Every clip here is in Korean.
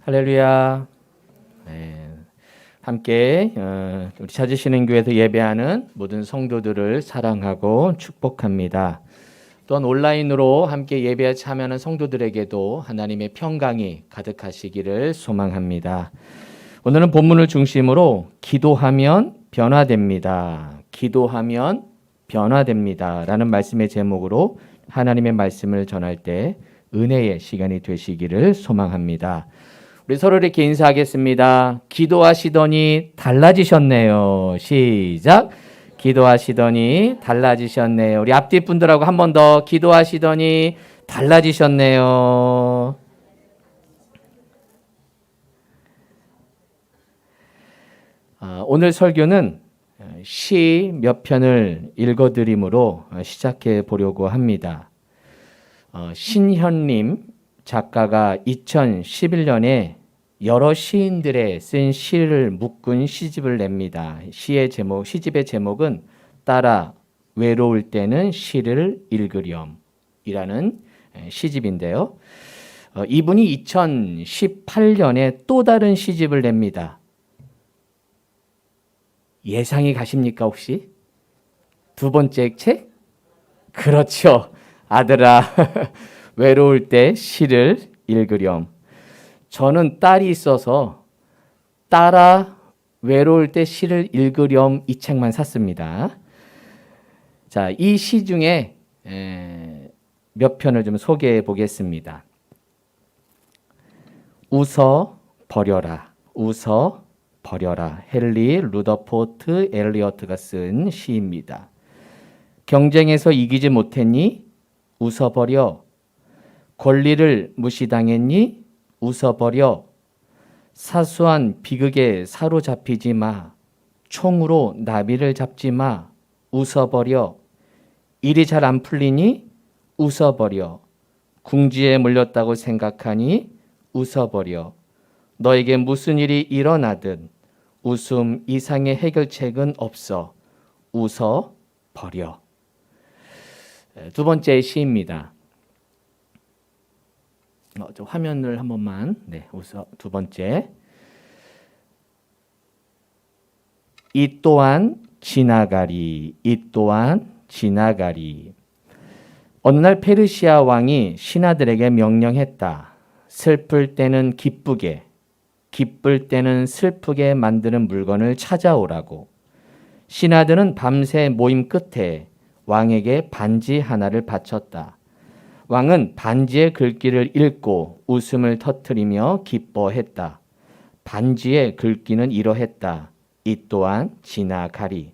할렐루야. 네, 함께 우리 찾으시는 교회에서 예배하는 모든 성도들을 사랑하고 축복합니다. 또한 온라인으로 함께 예배에 참여하는 성도들에게도 하나님의 평강이 가득하시기를 소망합니다. 오늘은 본문을 중심으로 기도하면 변화됩니다. 기도하면 변화됩니다. 라는 말씀의 제목으로 하나님의 말씀을 전할 때 은혜의 시간이 되시기를 소망합니다. 우리 서로 이렇게 인사하겠습니다. 기도하시더니 달라지셨네요. 시작. 기도하시더니 달라지셨네요. 우리 앞뒤 분들하고 한 번 더 기도하시더니 달라지셨네요. 오늘 설교는 시 몇 편을 읽어드림으로 시작해 보려고 합니다. 신현림 작가가 2011년에 여러 시인들의 쓴 시를 묶은 시집을 냅니다. 시집의 제목은 따라 외로울 때는 시를 읽으렴이라는 시집인데요. 이분이 2018년에 또 다른 시집을 냅니다. 예상이 가십니까 혹시? 두 번째 책? 그렇죠. 아들아 외로울 때 시를 읽으렴. 저는 딸이 있어서 따라 외로울 때 시를 읽으렴 이 책만 샀습니다. 자, 이 시 중에 몇 편을 좀 소개해 보겠습니다. 웃어 버려라. 웃어 버려라. 헨리 루더포트 엘리어트가 쓴 시입니다. 경쟁에서 이기지 못했니? 웃어버려. 권리를 무시당했니? 웃어버려. 사소한 비극에 사로잡히지 마. 총으로 나비를 잡지 마. 웃어버려. 일이 잘 안 풀리니? 웃어버려. 궁지에 물렸다고 생각하니? 웃어버려. 너에게 무슨 일이 일어나든 웃음 이상의 해결책은 없어. 웃어버려. 두 번째 시입니다. 저 화면을 한 번만. 두 번째. 이 또한 지나가리. 이 또한 지나가리. 어느 날 페르시아 왕이 신하들에게 명령했다. 슬플 때는 기쁘게, 기쁠 때는 슬프게 만드는 물건을 찾아오라고. 신하들은 밤새 모임 끝에 왕에게 반지 하나를 바쳤다. 왕은 반지의 글귀를 읽고 웃음을 터뜨리며 기뻐했다. 반지의 글귀는 이러했다. 이 또한 지나가리.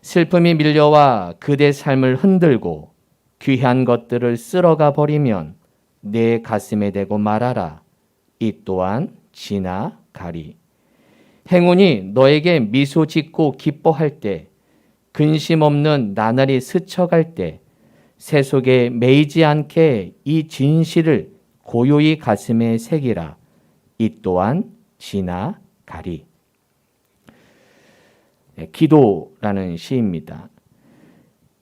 슬픔이 밀려와 그대 삶을 흔들고 귀한 것들을 쓸어가 버리면 내 가슴에 대고 말하라. 이 또한 지나가리. 행운이 너에게 미소 짓고 기뻐할 때, 근심 없는 나날이 스쳐갈 때 새 속에 매이지 않게 이 진실을 고요히 가슴에 새기라. 이 또한 지나가리. 기도라는 시입니다.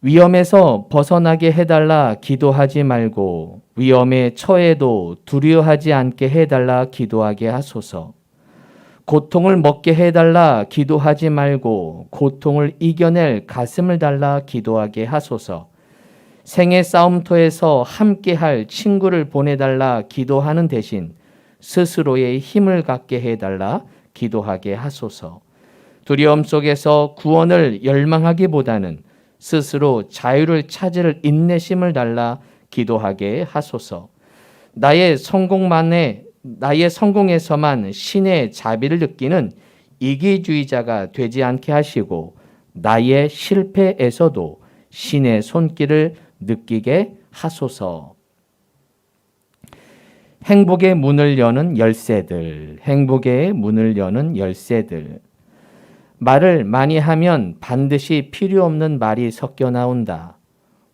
위험에서 벗어나게 해달라 기도하지 말고 위험에 처해도 두려워하지 않게 해달라 기도하게 하소서. 고통을 먹게 해달라 기도하지 말고 고통을 이겨낼 가슴을 달라 기도하게 하소서. 생의 싸움터에서 함께할 친구를 보내달라 기도하는 대신 스스로의 힘을 갖게 해달라 기도하게 하소서. 두려움 속에서 구원을 열망하기보다는 스스로 자유를 찾을 인내심을 달라 기도하게 하소서. 나의 성공에서만 신의 자비를 느끼는 이기주의자가 되지 않게 하시고 나의 실패에서도 신의 손길을 느끼게 하소서. 행복의 문을 여는 열쇠들, 행복의 문을 여는 열쇠들. 말을 많이 하면 반드시 필요 없는 말이 섞여 나온다.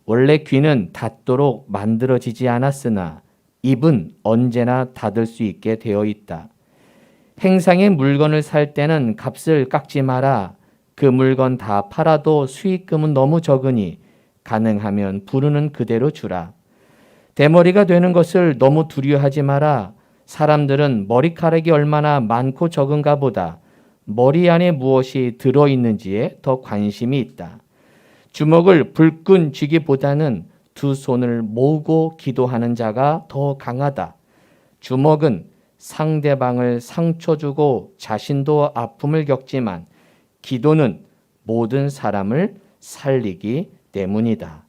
원래 귀는 닫도록 만들어지지 않았으나 입은 언제나 닫을 수 있게 되어 있다. 행상의 물건을 살 때는 값을 깎지 마라. 그 물건 다 팔아도 수익금은 너무 적으니 가능하면 부르는 그대로 주라. 대머리가 되는 것을 너무 두려워하지 마라. 사람들은 머리카락이 얼마나 많고 적은가 보다 머리 안에 무엇이 들어있는지에 더 관심이 있다. 주먹을 불끈 쥐기보다는 두 손을 모으고 기도하는 자가 더 강하다. 주먹은 상대방을 상처 주고 자신도 아픔을 겪지만 기도는 모든 사람을 살리기 때문이다.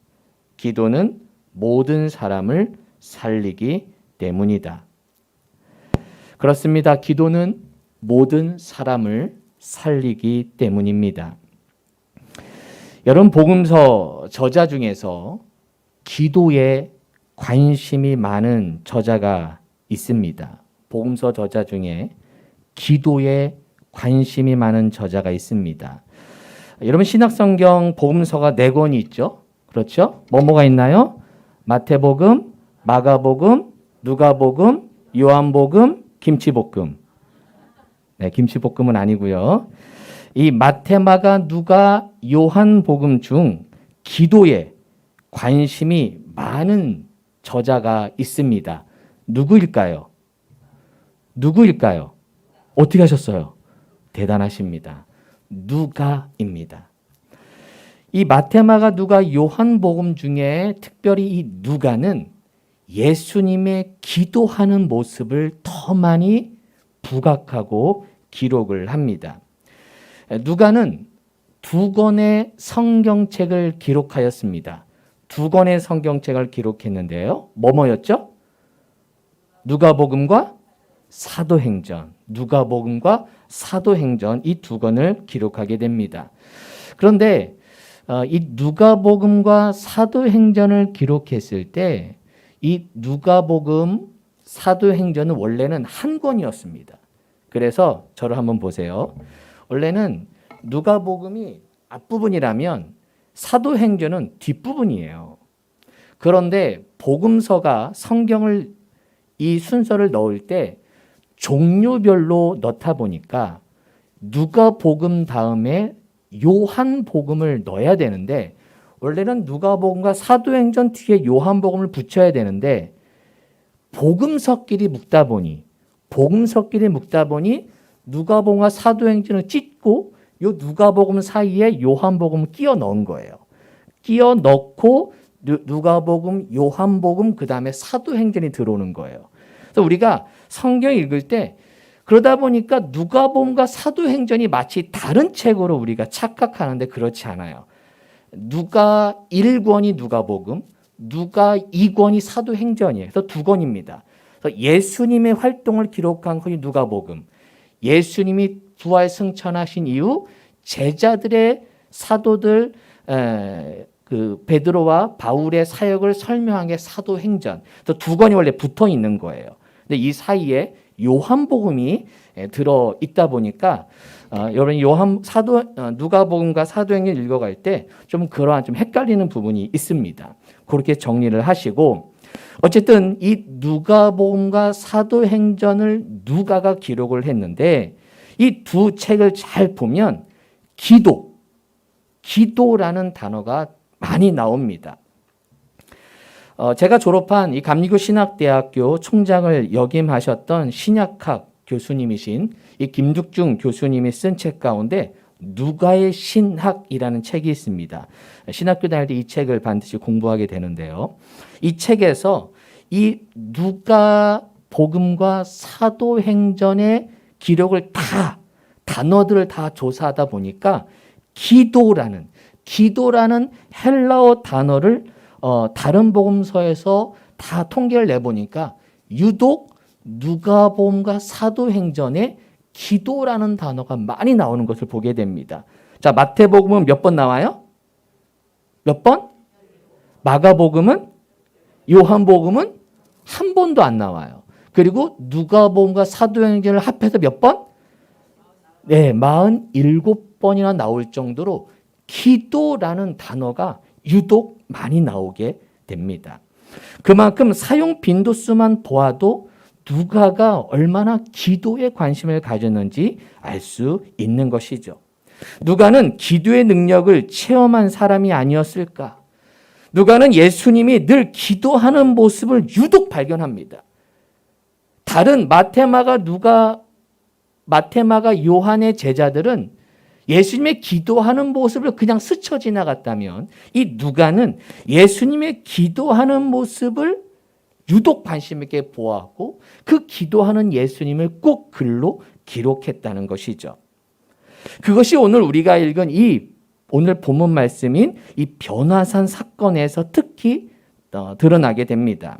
기도는 모든 사람을 살리기 때문이다. 그렇습니다. 기도는 모든 사람을 살리기 때문입니다. 여러분, 복음서 저자 중에서 기도에 관심이 많은 저자가 있습니다. 복음서 저자 중에 기도에 관심이 많은 저자가 있습니다. 여러분, 신약성경 복음서가 4권이 있죠? 그렇죠? 뭐가 있나요? 마태복음, 마가복음, 누가복음, 요한복음, 김치볶음. 네, 김치볶음은 아니고요. 이 마태, 마가, 누가, 요한복음 중 기도에 관심이 많은 저자가 있습니다. 누구일까요? 누구일까요? 어떻게 하셨어요? 대단하십니다. 누가입니다. 이 마태, 마가, 누가, 요한복음 중에 특별히 이 누가는 예수님의 기도하는 모습을 더 많이 부각하고 기록을 합니다. 누가는 2권의 성경책을 기록하였습니다. 2권의 성경책을 기록했는데요. 뭐였죠? 누가복음과 사도행전, 누가복음과 사도행전 이 2권을 기록하게 됩니다. 그런데 이 누가복음과 사도행전을 기록했을 때 이 누가복음, 사도행전은 원래는 한 권이었습니다. 그래서 저를 한번 보세요. 원래는 누가복음이 앞부분이라면 사도행전은 뒷부분이에요. 그런데 복음서가 성경을 이 순서를 넣을 때 종류별로 넣다 보니까 누가복음 다음에 요한복음을 넣어야 되는데 원래는 누가복음과 사도행전 뒤에 요한복음을 붙여야 되는데 복음서끼리 묶다 보니 누가복음과 사도행전을 찢고 요 누가복음 사이에 요한복음을 끼워 넣은 거예요. 끼워 넣고 누가복음, 요한복음 그다음에 사도행전이 들어오는 거예요. 그래서 우리가 성경 읽을 때 그러다 보니까 누가복음과 사도행전이 마치 다른 책으로 우리가 착각하는데 그렇지 않아요. 누가 1권이 누가복음, 누가 2권이 사도행전이에요. 그래서 2권입니다. 그래서 예수님의 활동을 기록한 것이 누가복음. 예수님이 부활 승천하신 이후 제자들의 사도들 그 베드로와 바울의 사역을 설명한 게 사도행전. 그래서 2권이 원래 붙어 있는 거예요. 근데 이 사이에 요한복음이 들어 있다 보니까 여러분 누가복음과 사도행전 읽어갈 때 좀 그러한 좀 헷갈리는 부분이 있습니다. 그렇게 정리를 하시고 어쨌든 이 누가복음과 사도행전을 누가가 기록을 했는데 이 2 책을 잘 보면 기도라는 단어가 많이 나옵니다. 제가 졸업한 이 감리교 신학대학교 총장을 역임하셨던 신약학 교수님이신 이 김득중 교수님이 쓴 책 가운데 누가의 신학이라는 책이 있습니다. 신학교 다닐 때 이 책을 반드시 공부하게 되는데요. 이 책에서 이 누가복음과 사도행전의 기록을 단어들을 다 조사하다 보니까 기도라는 헬라어 단어를 다른 복음서에서 다 통계를 내보니까 유독 누가복음과 사도행전에 기도라는 단어가 많이 나오는 것을 보게 됩니다. 자, 마태복음은 몇 번 나와요? 몇 번? 마가복음은? 요한복음은? 한 번도 안 나와요. 그리고 누가복음과 사도행전을 합해서 몇 번? 네, 47번이나 나올 정도로 기도라는 단어가 유독 많이 나오게 됩니다. 그만큼 사용 빈도수만 보아도 누가가 얼마나 기도에 관심을 가졌는지 알 수 있는 것이죠. 누가는 기도의 능력을 체험한 사람이 아니었을까? 누가는 예수님이 늘 기도하는 모습을 유독 발견합니다. 다른 마태, 마가, 요한의 제자들은 예수님의 기도하는 모습을 그냥 스쳐 지나갔다면 이 누가는 예수님의 기도하는 모습을 유독 관심 있게 보았고 그 기도하는 예수님을 꼭 글로 기록했다는 것이죠. 그것이 오늘 우리가 읽은 이 오늘 본문 말씀인 이 변화산 사건에서 특히 드러나게 됩니다.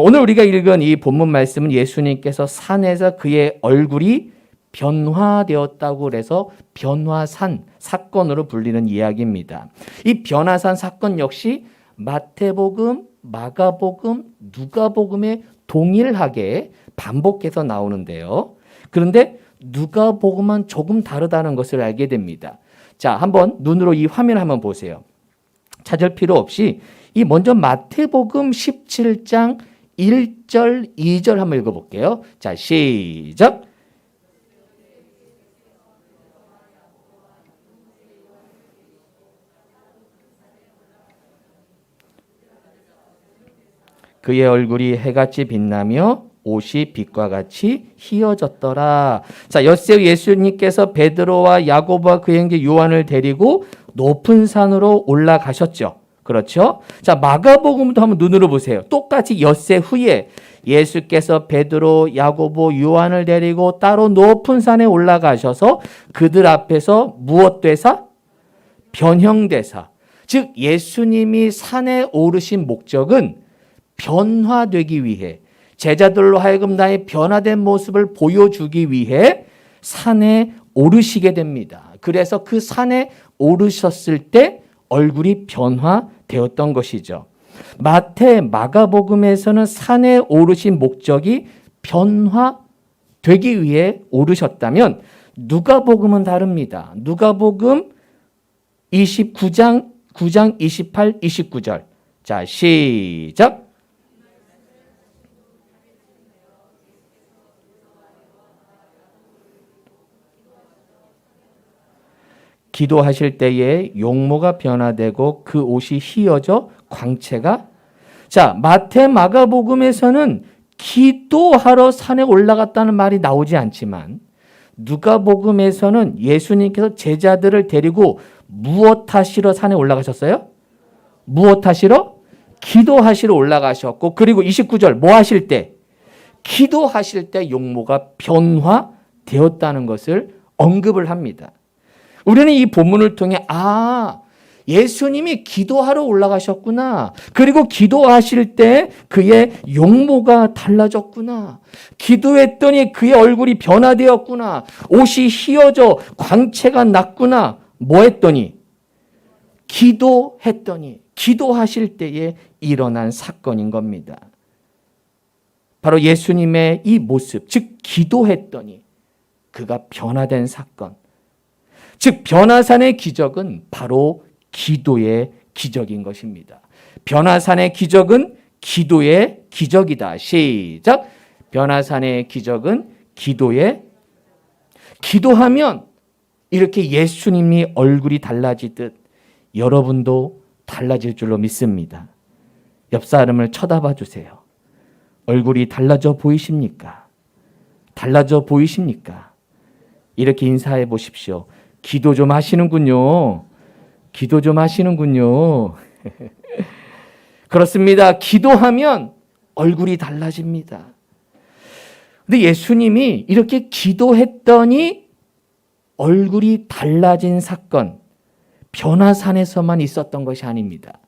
오늘 우리가 읽은 이 본문 말씀은 예수님께서 산에서 그의 얼굴이 변화되었다고 그래서 변화산 사건으로 불리는 이야기입니다. 이 변화산 사건 역시 마태복음, 마가복음, 누가복음에 동일하게 반복해서 나오는데요. 그런데 누가복음은 조금 다르다는 것을 알게 됩니다. 자, 한번 눈으로 이 화면을 한번 보세요. 찾을 필요 없이 이 먼저 마태복음 17장 1절, 2절 한번 읽어볼게요. 자, 시작. 그의 얼굴이 해같이 빛나며 옷이 빛과 같이 희어졌더라. 자, 엿새 예수님께서 베드로와 야고보와 그의 형제 요한을 데리고 높은 산으로 올라가셨죠. 그렇죠? 자, 마가복음도 한번 눈으로 보세요. 똑같이 엿새 후에 예수께서 베드로, 야고보, 요한을 데리고 따로 높은 산에 올라가셔서 그들 앞에서 무엇 되사? 변형되사. 즉 예수님이 산에 오르신 목적은 변화되기 위해 제자들로 하여금 나의 변화된 모습을 보여주기 위해 산에 오르시게 됩니다. 그래서 그 산에 오르셨을 때 얼굴이 변화되었던 것이죠. 마태, 마가복음에서는 산에 오르신 목적이 변화되기 위해 오르셨다면 누가복음은 다릅니다. 누가복음 29장 9장 28, 29절. 자, 시작. 기도하실 때에 용모가 변화되고 그 옷이 휘어져 광채가. 자, 마태, 마가복음에서는 기도하러 산에 올라갔다는 말이 나오지 않지만 누가복음에서는 예수님께서 제자들을 데리고 무엇 하시러 산에 올라가셨어요? 무엇 하시러? 기도하시러 올라가셨고, 그리고 29절 뭐 하실 때? 기도하실 때 용모가 변화되었다는 것을 언급을 합니다. 우리는 이 본문을 통해 예수님이 기도하러 올라가셨구나. 그리고 기도하실 때 그의 용모가 달라졌구나. 기도했더니 그의 얼굴이 변화되었구나. 옷이 휘어져 광채가 났구나. 뭐 했더니? 기도했더니. 기도하실 때에 일어난 사건인 겁니다. 바로 예수님의 이 모습, 즉 기도했더니 그가 변화된 사건. 즉 변화산의 기적은 바로 기도의 기적인 것입니다. 변화산의 기적은 기도의 기적이다. 시작. 변화산의 기적은 기도하면 이렇게 예수님이 얼굴이 달라지듯 여러분도 달라질 줄로 믿습니다. 옆 사람을 쳐다봐 주세요. 얼굴이 달라져 보이십니까? 달라져 보이십니까? 이렇게 인사해 보십시오. 기도 좀 하시는군요. 기도 좀 하시는군요. 그렇습니다. 기도하면 얼굴이 달라집니다. 근데 예수님이 이렇게 기도했더니 얼굴이 달라진 사건, 변화산에서만 있었던 것이 아닙니다.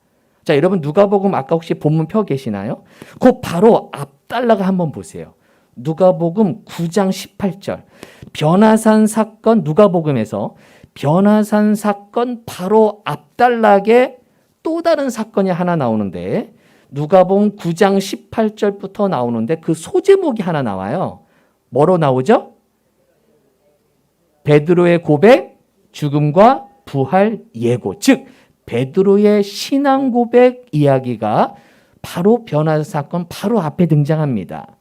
자, 여러분 누가복음 아까 혹시 본문 펴 계시나요? 그 바로 앞달라가 한번 보세요. 누가복음 9장 18절. 변화산 사건, 누가복음에서 변화산 사건 바로 앞달락에 또 다른 사건이 하나 나오는데 누가복음 9장 18절부터 나오는데 그 소제목이 하나 나와요. 뭐로 나오죠? 베드로의 고백, 죽음과 부활 예고. 즉 베드로의 신앙 고백 이야기가 바로 변화산 사건 바로 앞에 등장합니다.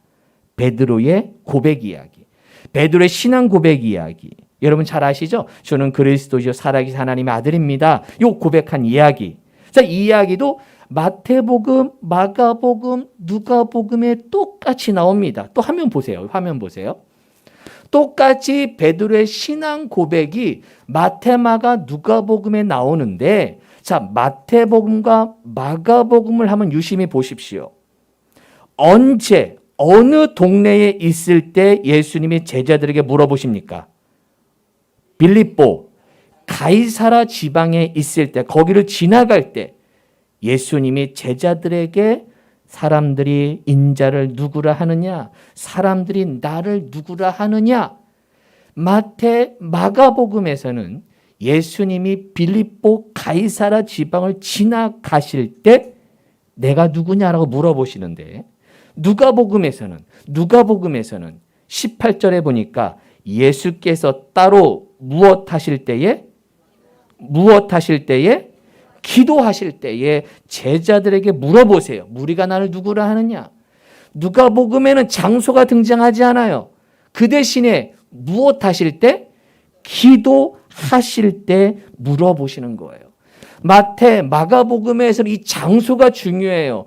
베드로의 고백 이야기, 베드로의 신앙 고백 이야기. 여러분 잘 아시죠? 저는 그리스도시요 살아계신 하나님의 아들입니다. 요 고백한 이야기. 자, 이 이야기도 마태복음, 마가복음, 누가복음에 똑같이 나옵니다. 또 화면 보세요. 화면 보세요. 똑같이 베드로의 신앙 고백이 마태, 마가, 누가복음에 나오는데, 자, 마태복음과 마가복음을 한번 유심히 보십시오. 언제, 어느 동네에 있을 때 예수님이 제자들에게 물어보십니까? 빌립보, 가이사라 지방에 있을 때, 거기를 지나갈 때 예수님이 제자들에게 사람들이 인자를 누구라 하느냐? 사람들이 나를 누구라 하느냐? 마태, 마가복음에서는 예수님이 빌립보 가이사라 지방을 지나가실 때 내가 누구냐라고 물어보시는데, 누가복음에서는 18절에 보니까 예수께서 따로 무엇하실 때에 기도하실 때에 제자들에게 물어보세요. 무리가 나를 누구라 하느냐? 누가복음에는 장소가 등장하지 않아요. 그 대신에 무엇하실 때? 기도하실 때 물어보시는 거예요. 마태, 마가복음에서는 이 장소가 중요해요.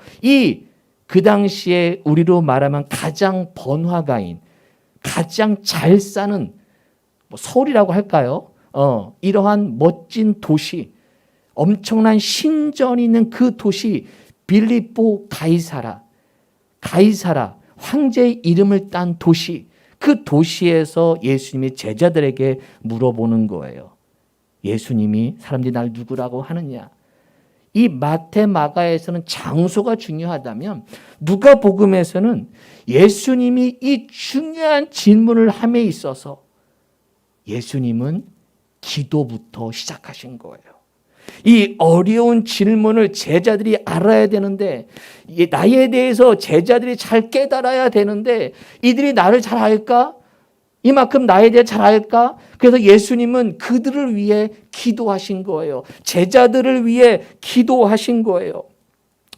그 당시에 우리로 말하면 가장 번화가인, 가장 잘 사는 서울이라고 할까요? 이러한 멋진 도시, 엄청난 신전이 있는 그 도시 빌립보 가이사라, 황제의 이름을 딴 도시, 그 도시에서 예수님이 제자들에게 물어보는 거예요. 예수님이 사람들이 날 누구라고 하느냐? 이 마태, 마가에서는 장소가 중요하다면 누가복음에서는 예수님이 이 중요한 질문을 함에 있어서 예수님은 기도부터 시작하신 거예요. 이 어려운 질문을 제자들이 알아야 되는데, 나에 대해서 제자들이 잘 깨달아야 되는데, 이들이 나를 잘 알까? 이만큼 나에 대해 잘 알까? 그래서 예수님은 그들을 위해 기도하신 거예요. 제자들을 위해 기도하신 거예요.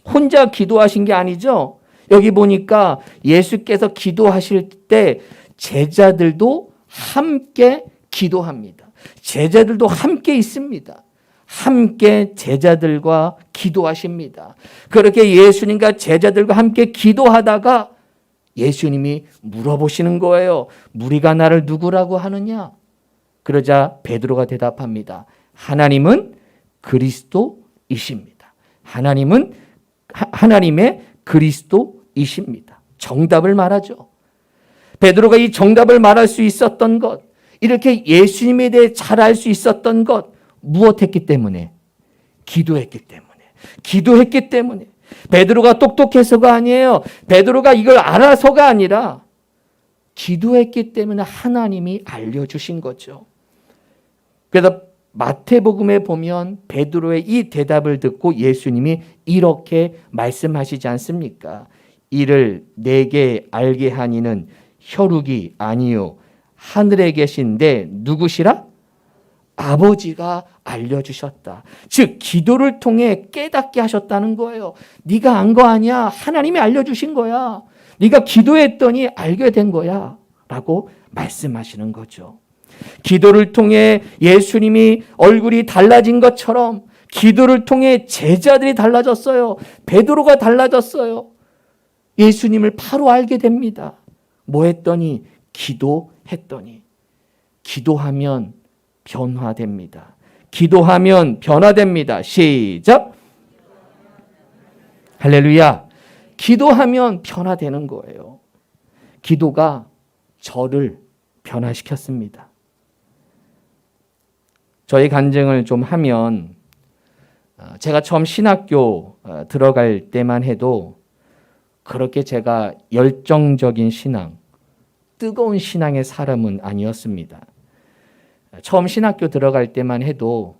혼자 기도하신 게 아니죠. 여기 보니까 예수께서 기도하실 때 제자들도 함께 기도합니다. 제자들도 함께 있습니다. 함께 제자들과 기도하십니다. 그렇게 예수님과 제자들과 함께 기도하다가 예수님이 물어보시는 거예요. 무리가 나를 누구라고 하느냐? 그러자 베드로가 대답합니다. 하나님은 그리스도이십니다. 하나님의 그리스도이십니다. 정답을 말하죠. 베드로가 이 정답을 말할 수 있었던 것, 이렇게 예수님에 대해 잘 알 수 있었던 것, 무엇했기 때문에? 기도했기 때문에. 베드로가 똑똑해서가 아니에요. 베드로가 이걸 알아서가 아니라 기도했기 때문에 하나님이 알려주신 거죠. 그래서 마태복음에 보면 베드로의 이 대답을 듣고 예수님이 이렇게 말씀하시지 않습니까? 이를 내게 알게 하니는 혈육이 아니요 하늘에 계신데 누구시라? 아버지가 알려주셨다. 즉 기도를 통해 깨닫게 하셨다는 거예요. 네가 안 거 아니야. 하나님이 알려주신 거야. 네가 기도했더니 알게 된 거야. 라고 말씀하시는 거죠. 기도를 통해 예수님이 얼굴이 달라진 것처럼 기도를 통해 제자들이 달라졌어요. 베드로가 달라졌어요. 예수님을 바로 알게 됩니다. 뭐 했더니? 기도했더니. 기도하면 변화됩니다. 기도하면 변화됩니다. 시작. 할렐루야. 기도하면 변화되는 거예요. 기도가 저를 변화시켰습니다. 저희 간증을 좀 하면, 제가 처음 신학교 들어갈 때만 해도 그렇게 제가 열정적인 신앙, 뜨거운 신앙의 사람은 아니었습니다. 처음 신학교 들어갈 때만 해도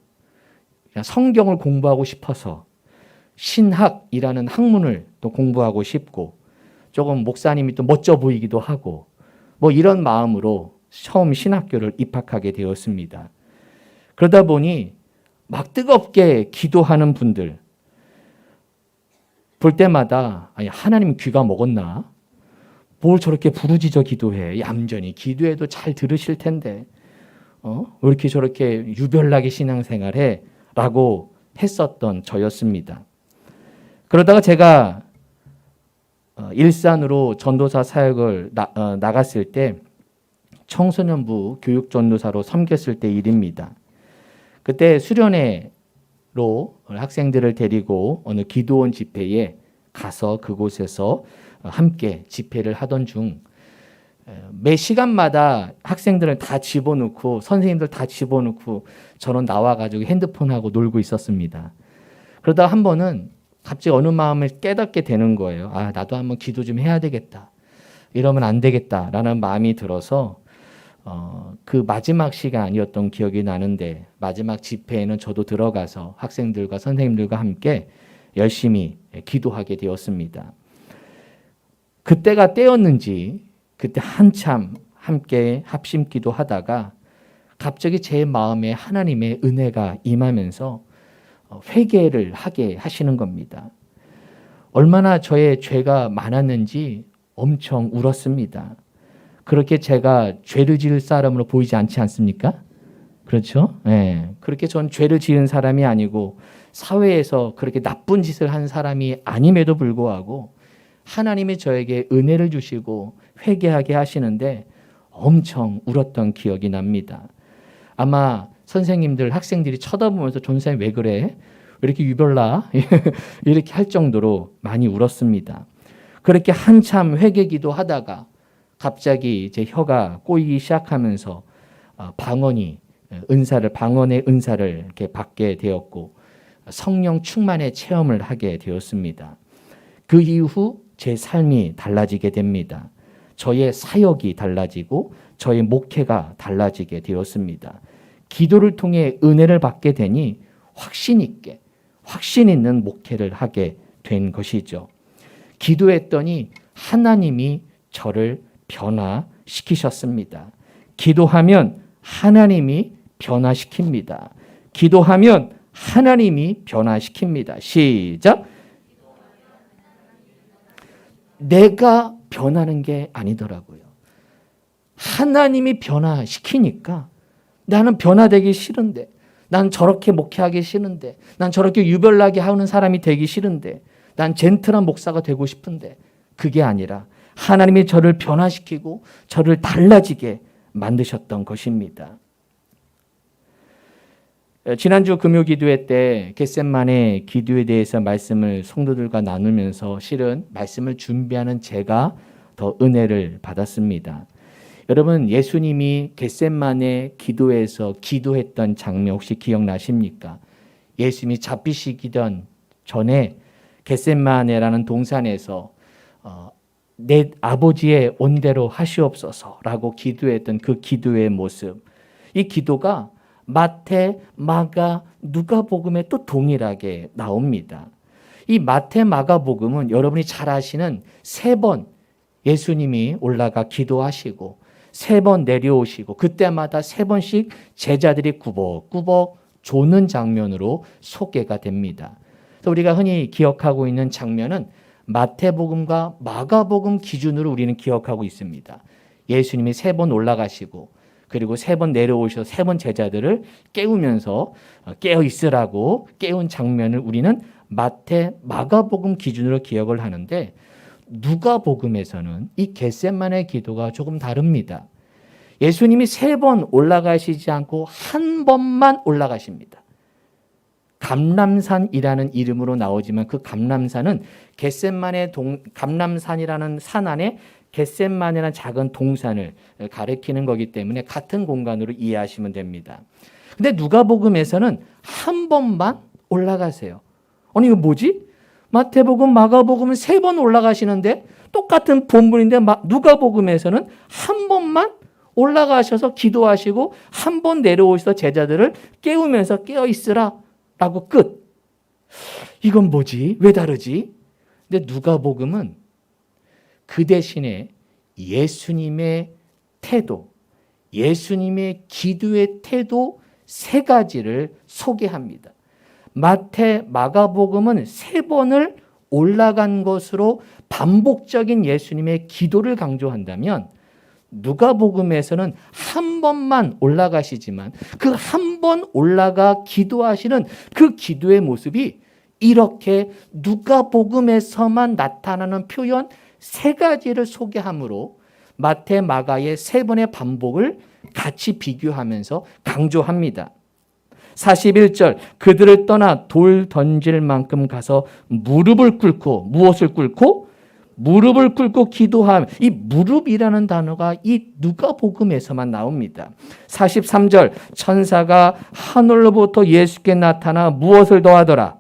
그냥 성경을 공부하고 싶어서 신학이라는 학문을 또 공부하고 싶고, 조금 목사님이 또 멋져 보이기도 하고, 뭐 이런 마음으로 처음 신학교를 입학하게 되었습니다. 그러다 보니 막 뜨겁게 기도하는 분들 볼 때마다, 아니 하나님 귀가 먹었나? 뭘 저렇게 부르짖어 기도해? 얌전히 기도해도 잘 들으실 텐데 왜 이렇게 저렇게 유별나게 신앙생활해? 라고 했었던 저였습니다. 그러다가 제가 일산으로 전도사 사역을 나갔을 때 청소년부 교육전도사로 섬겼을 때 일입니다. 그때 수련회로 학생들을 데리고 어느 기도원 집회에 가서 그곳에서 함께 집회를 하던 중 매 시간마다 학생들을 다 집어넣고 선생님들 다 집어넣고 저는 나와가지고 핸드폰하고 놀고 있었습니다. 그러다 한 번은 갑자기 어느 마음을 깨닫게 되는 거예요. 아, 나도 한번 기도 좀 해야 되겠다. 이러면 안 되겠다라는 마음이 들어서 그 마지막 시간이었던 기억이 나는데 마지막 집회에는 저도 들어가서 학생들과 선생님들과 함께 열심히 기도하게 되었습니다. 그때가 때였는지 그때 한참 함께 합심 기도하다가 갑자기 제 마음에 하나님의 은혜가 임하면서 회개를 하게 하시는 겁니다. 얼마나 저의 죄가 많았는지 엄청 울었습니다. 그렇게 제가 죄를 지을 사람으로 보이지 않지 않습니까? 그렇죠? 네. 그렇게 전 죄를 지은 사람이 아니고 사회에서 그렇게 나쁜 짓을 한 사람이 아님에도 불구하고 하나님이 저에게 은혜를 주시고 회개하게 하시는데 엄청 울었던 기억이 납니다. 아마 선생님들, 학생들이 쳐다보면서 전사님 왜 그래? 왜 이렇게 유별나? 이렇게 할 정도로 많이 울었습니다. 그렇게 한참 회개기도 하다가 갑자기 제 혀가 꼬이기 시작하면서 방언의 은사를 이렇게 받게 되었고 성령 충만의 체험을 하게 되었습니다. 그 이후 제 삶이 달라지게 됩니다. 저의 사역이 달라지고 저의 목회가 달라지게 되었습니다. 기도를 통해 은혜를 받게 되니 확신 있는 목회를 하게 된 것이죠. 기도했더니 하나님이 저를 변화시키셨습니다. 기도하면 하나님이 변화시킵니다. 기도하면 하나님이 변화시킵니다. 시작. 내가 변하는 게 아니더라고요. 하나님이 변화시키니까 나는 변화되기 싫은데, 난 저렇게 목회하기 싫은데, 난 저렇게 유별나게 하는 사람이 되기 싫은데, 난 젠틀한 목사가 되고 싶은데 그게 아니라 하나님이 저를 변화시키고 저를 달라지게 만드셨던 것입니다. 지난주 금요기도회 때 겟셋마네 기도에 대해서 말씀을 성도들과 나누면서 실은 말씀을 준비하는 제가 더 은혜를 받았습니다. 여러분, 예수님이 겟셋마네 기도에서 기도했던 장면 혹시 기억나십니까? 예수님이 잡히시기 전에 겟셋마네라는 동산에서 내 아버지의 온대로 하시옵소서라고 기도했던 그 기도의 모습, 이 기도가 마태, 마가, 누가복음에 또 동일하게 나옵니다. 이 마태, 마가복음은 여러분이 잘 아시는 3번 예수님이 올라가 기도하시고 3번 내려오시고 그때마다 3번씩 제자들이 꾸벅꾸벅 조는 장면으로 소개가 됩니다. 그래서 우리가 흔히 기억하고 있는 장면은 마태복음과 마가복음 기준으로 우리는 기억하고 있습니다. 예수님이 3번 올라가시고 그리고 3번 내려오셔서 3번 제자들을 깨우면서 깨어 있으라고 깨운 장면을 우리는 마태, 마가복음 기준으로 기억을 하는데 누가복음에서는 이 겟셋마네 기도가 조금 다릅니다. 예수님이 3번 올라가시지 않고 한 번만 올라가십니다. 감람산이라는 이름으로 나오지만 그 감람산은 겟셋마네 감람산이라는 산 안에 겟셋마네라는 작은 동산을 가리키는 거기 때문에 같은 공간으로 이해하시면 됩니다. 근데 누가복음에서는 한 번만 올라가세요. 아니 이거 뭐지? 마태복음, 마가복음은 3번 올라가시는데 똑같은 본문인데 누가복음에서는 한 번만 올라가셔서 기도하시고 한 번 내려오셔서 제자들을 깨우면서 깨어 있으라 라고 끝. 이건 뭐지? 왜 다르지? 근데 누가복음은 그 대신에 예수님의 태도, 예수님의 기도의 태도 3가지를 소개합니다. 마태, 마가복음은 3번을 올라간 것으로 반복적인 예수님의 기도를 강조한다면 누가복음에서는 한 번만 올라가시지만 그 한 번 올라가 기도하시는 그 기도의 모습이 이렇게 누가복음에서만 나타나는 표현 3가지를 소개함으로 마태, 마가의 3번의 반복을 같이 비교하면서 강조합니다. 41절, 그들을 떠나 돌 던질 만큼 가서 무릎을 꿇고, 무엇을 꿇고? 무릎을 꿇고 기도하며, 이 무릎이라는 단어가 이 누가복음에서만 나옵니다. 43절, 천사가 하늘로부터 예수께 나타나 무엇을 더하더라?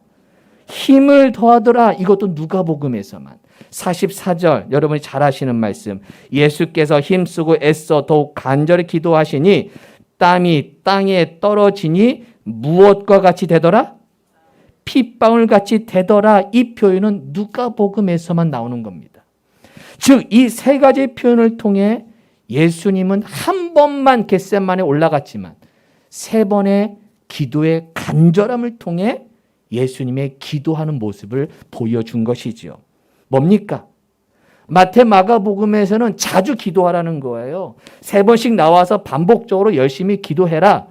힘을 더하더라. 이것도 누가복음에서만. 44절, 여러분이 잘 아시는 말씀, 예수께서 힘쓰고 애써 더욱 간절히 기도하시니 땀이 땅에 떨어지니 무엇과 같이 되더라? 핏방울 같이 되더라. 이 표현은 누가복음에서만 나오는 겁니다. 즉, 이 3가지 표현을 통해 예수님은 한 번만 겟세마네에 올라갔지만 3번의 기도의 간절함을 통해 예수님의 기도하는 모습을 보여준 것이지요. 뭡니까? 마태, 마가복음에서는 자주 기도하라는 거예요. 3번씩 나와서 반복적으로 열심히 기도해라.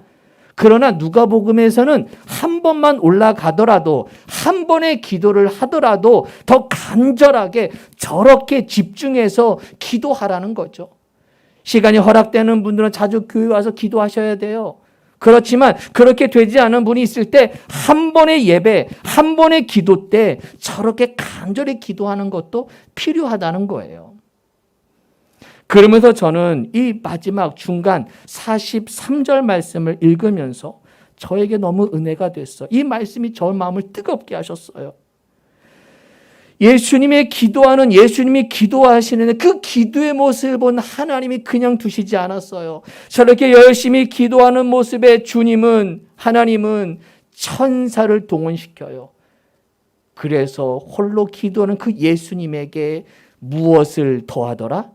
그러나 누가복음에서는 한 번만 올라가더라도, 한 번의 기도를 하더라도 더 간절하게 저렇게 집중해서 기도하라는 거죠. 시간이 허락되는 분들은 자주 교회 와서 기도하셔야 돼요. 그렇지만 그렇게 되지 않은 분이 있을 때 한 번의 예배, 한 번의 기도 때 저렇게 간절히 기도하는 것도 필요하다는 거예요. 그러면서 저는 이 마지막 중간 43절 말씀을 읽으면서 저에게 너무 은혜가 됐어요. 이 말씀이 저 마음을 뜨겁게 하셨어요. 예수님이 기도하시는 그 기도의 모습을 본 하나님이 그냥 두시지 않았어요. 저렇게 열심히 기도하는 모습에 하나님은 천사를 동원시켜요. 그래서 홀로 기도하는 그 예수님에게 무엇을 더하더라?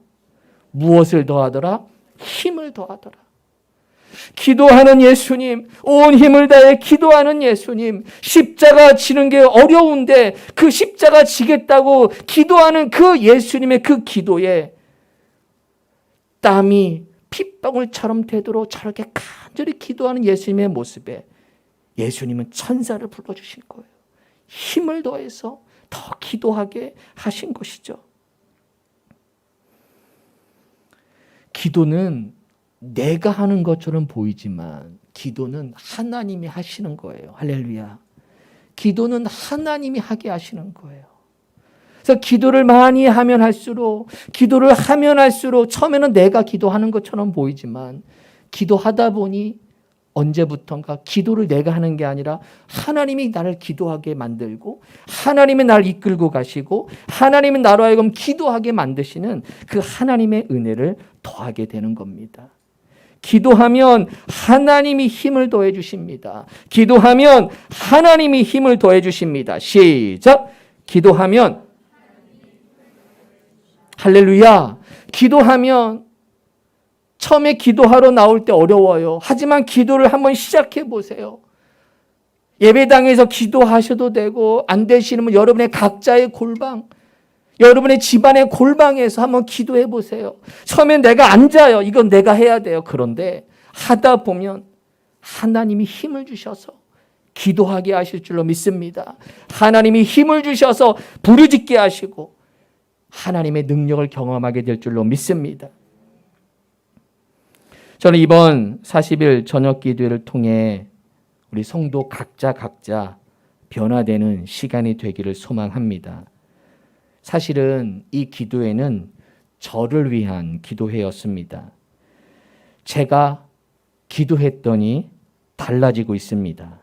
힘을 더하더라. 기도하는 예수님, 온 힘을 다해 기도하는 예수님, 십자가 지는 게 어려운데 그 십자가 지겠다고 기도하는 그 예수님의 그 기도에 땀이 핏방울처럼 되도록 저렇게 간절히 기도하는 예수님의 모습에 예수님은 천사를 불러주신 거예요. 힘을 더해서 더 기도하게 하신 것이죠. 기도는 내가 하는 것처럼 보이지만 기도는 하나님이 하시는 거예요. 할렐루야. 기도는 하나님이 하게 하시는 거예요. 그래서 기도를 많이 하면 할수록 처음에는 내가 기도하는 것처럼 보이지만 기도하다 보니 언제부턴가 기도를 내가 하는 게 아니라 하나님이 나를 기도하게 만들고 하나님이 나를 이끌고 가시고 하나님이 나로 하여금 기도하게 만드시는 그 하나님의 은혜를 더하게 되는 겁니다. 기도하면 하나님이 힘을 더해 주십니다. 기도하면 하나님이 힘을 더해 주십니다. 시작. 기도하면 할렐루야. 기도하면 처음에 기도하러 나올 때 어려워요. 하지만 기도를 한번 시작해 보세요. 예배당에서 기도하셔도 되고 안 되시면 여러분의 각자의 골방, 여러분의 집안의 골방에서 한번 기도해 보세요. 처음엔 내가 앉아요. 이건 내가 해야 돼요. 그런데 하다 보면 하나님이 힘을 주셔서 기도하게 하실 줄로 믿습니다. 하나님이 힘을 주셔서 부르짖게 하시고 하나님의 능력을 경험하게 될 줄로 믿습니다. 저는 이번 40일 저녁 기도회를 통해 우리 성도 각자 변화되는 시간이 되기를 소망합니다. 사실은 이 기도회는 저를 위한 기도회였습니다. 제가 기도했더니 달라지고 있습니다.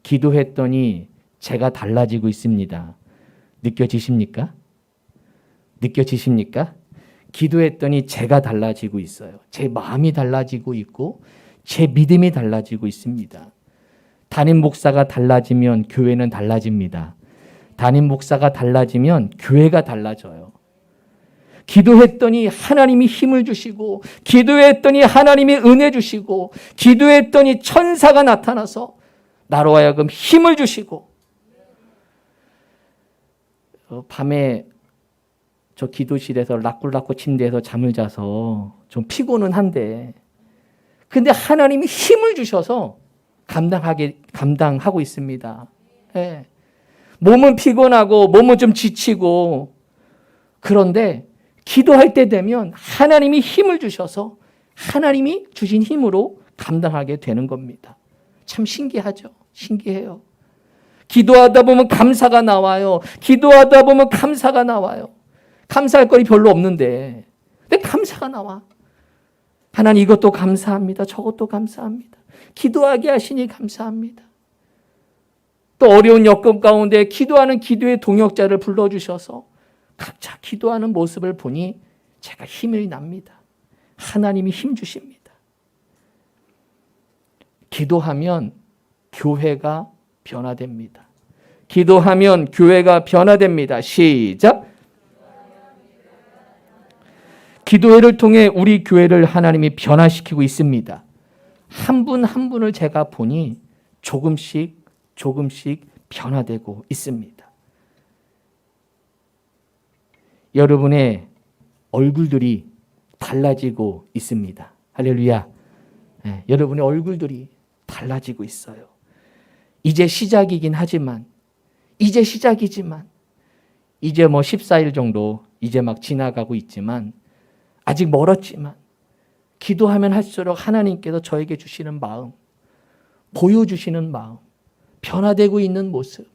기도했더니 제가 달라지고 있습니다. 느껴지십니까? 기도했더니 제가 달라지고 있어요. 제 마음이 달라지고 있고 제 믿음이 달라지고 있습니다. 담임 목사가 달라지면 교회는 달라집니다. 담임 목사가 달라지면 교회가 달라져요. 기도했더니 하나님이 힘을 주시고 기도했더니 하나님이 은혜 주시고 기도했더니 천사가 나타나서 나로 하여금 힘을 주시고 밤에 저 기도실에서 락굴락고 침대에서 잠을 자서 좀 피곤은 한데 근데 하나님이 힘을 주셔서 감당하고 있습니다. 네. 몸은 피곤하고 몸은 좀 지치고, 그런데 기도할 때 되면 하나님이 힘을 주셔서 하나님이 주신 힘으로 감당하게 되는 겁니다. 참 신기하죠? 신기해요. 기도하다 보면 감사가 나와요. 기도하다 보면 감사가 나와요. 감사할 거리 별로 없는데, 근데 감사가 나와. 하나님 이것도 감사합니다. 저것도 감사합니다. 기도하게 하시니 감사합니다. 또 어려운 여건 가운데 기도하는 기도의 동역자를 불러주셔서 각자 기도하는 모습을 보니 제가 힘이 납니다. 하나님이 힘 주십니다. 기도하면 교회가 변화됩니다. 기도하면 교회가 변화됩니다. 시작. 기도회를 통해 우리 교회를 하나님이 변화시키고 있습니다. 한 분 한 분을 제가 보니 조금씩 변화되고 있습니다. 여러분의 얼굴들이 달라지고 있습니다. 할렐루야. 네, 여러분의 얼굴들이 달라지고 있어요. 이제 시작이긴 하지만, 이제 시작이지만, 이제 14일 정도 이제 막 지나가고 있지만, 아직 멀었지만, 기도하면 할수록 하나님께서 저에게 주시는 마음, 보여주시는 마음, 변화되고 있는 모습,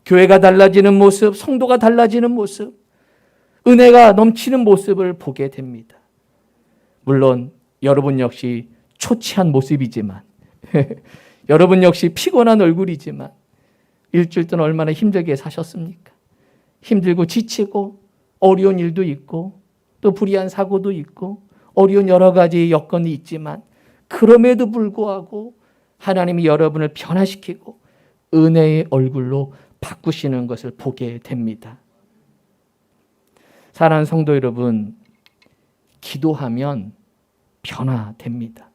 교회가 달라지는 모습, 성도가 달라지는 모습, 은혜가 넘치는 모습을 보게 됩니다. 물론 여러분 역시 초췌한 모습이지만 여러분 역시 피곤한 얼굴이지만 일주일 동안 얼마나 힘들게 사셨습니까? 힘들고 지치고 어려운 일도 있고 또 불의한 사고도 있고 어려운 여러 가지 여건이 있지만 그럼에도 불구하고 하나님이 여러분을 변화시키고 은혜의 얼굴로 바꾸시는 것을 보게 됩니다. 사랑하는 성도 여러분, 기도하면 변화됩니다.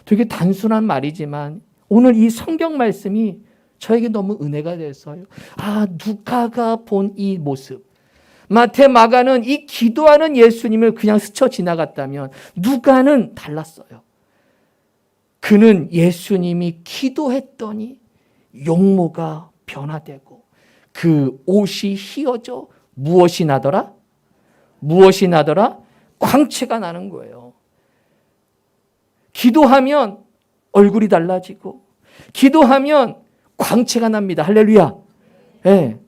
되게 단순한 말이지만 오늘 이 성경 말씀이 저에게 너무 은혜가 됐어요. 누가가 본 이 모습, 마태, 마가는 이 기도하는 예수님을 그냥 스쳐 지나갔다면 누가는 달랐어요. 그는 예수님이 기도했더니 용모가 변화되고 그 옷이 휘어져 무엇이 나더라? 무엇이 나더라? 광채가 나는 거예요. 기도하면 얼굴이 달라지고 기도하면 광채가 납니다. 할렐루야. 네.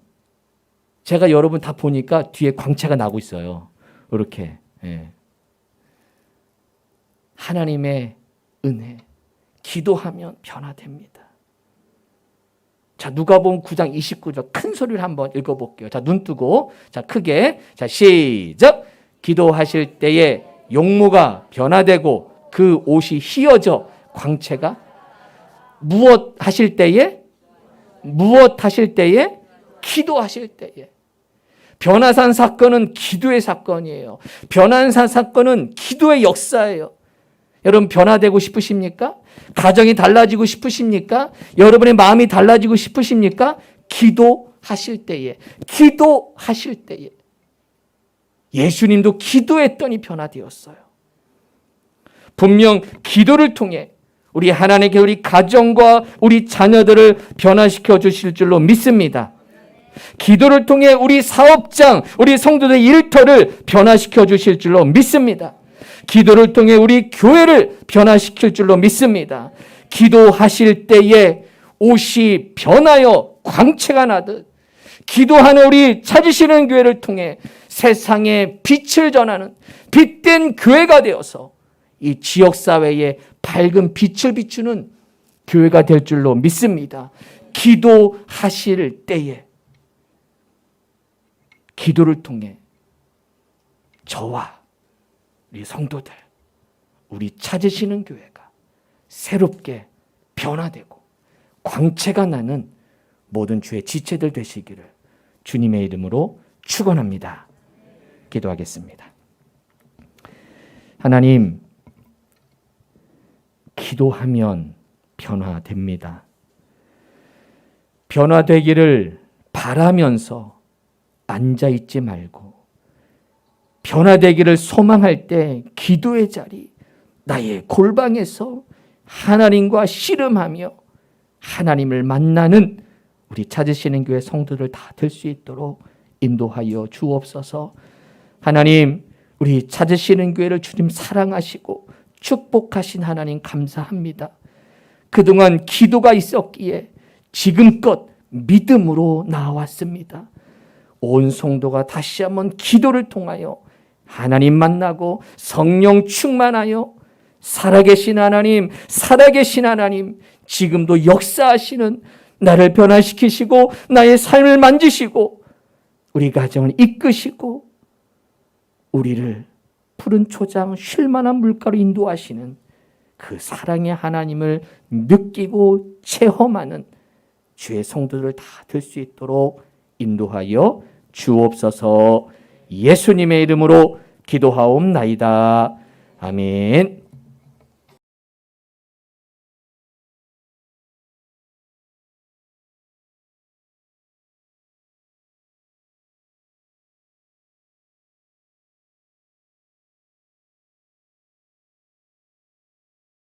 제가 여러분 다 보니까 뒤에 광채가 나고 있어요. 이렇게. 네. 하나님의 은혜. 기도하면 변화됩니다. 자, 누가복음 9장 29절 큰 소리를 한번 읽어볼게요. 자, 눈 뜨고 자, 크게. 자, 시작. 기도하실 때에 용모가 변화되고 그 옷이 휘어져 광채가 무엇 하실 때에? 기도하실 때에. 변화산 사건은 기도의 사건이에요. 변화산 사건은 기도의 역사예요. 여러분 변화되고 싶으십니까? 가정이 달라지고 싶으십니까? 여러분의 마음이 달라지고 싶으십니까? 기도하실 때에. 예수님도 기도했더니 변화되었어요. 분명 기도를 통해 우리 하나님께 우리 가정과 우리 자녀들을 변화시켜 주실 줄로 믿습니다. 기도를 통해 우리 사업장, 우리 성도들의 일터를 변화시켜 주실 줄로 믿습니다. 기도를 통해 우리 교회를 변화시킬 줄로 믿습니다. 기도하실 때에 옷이 변하여 광채가 나듯 기도하는 우리 찾으시는 교회를 통해 세상에 빛을 전하는 빛된 교회가 되어서 이 지역사회에 밝은 빛을 비추는 교회가 될 줄로 믿습니다. 기도하실 때에 기도를 통해 저와 우리 성도들, 우리 찾으시는 교회가 새롭게 변화되고 광채가 나는 모든 주의 지체들 되시기를 주님의 이름으로 축원합니다. 기도하겠습니다. 하나님, 기도하면 변화됩니다. 변화되기를 바라면서 앉아있지 말고 변화되기를 소망할 때 기도의 자리, 나의 골방에서 하나님과 씨름하며 하나님을 만나는 우리 찾으시는 교회 성도들 다 될 수 있도록 인도하여 주옵소서. 하나님, 우리 찾으시는 교회를 주님 사랑하시고 축복하신 하나님 감사합니다. 그동안 기도가 있었기에 지금껏 믿음으로 나왔습니다. 온 성도가 다시 한번 기도를 통하여 하나님 만나고 성령 충만하여 살아계신 하나님, 살아계신 하나님, 지금도 역사하시는 나를 변화시키시고 나의 삶을 만지시고 우리 가정을 이끄시고 우리를 푸른 초장 쉴 만한 물가로 인도하시는 그 사랑의 하나님을 느끼고 체험하는 주의 성도들 다 될 수 있도록 인도하여 주옵소서. 예수님의 이름으로 기도하옵나이다. 아멘.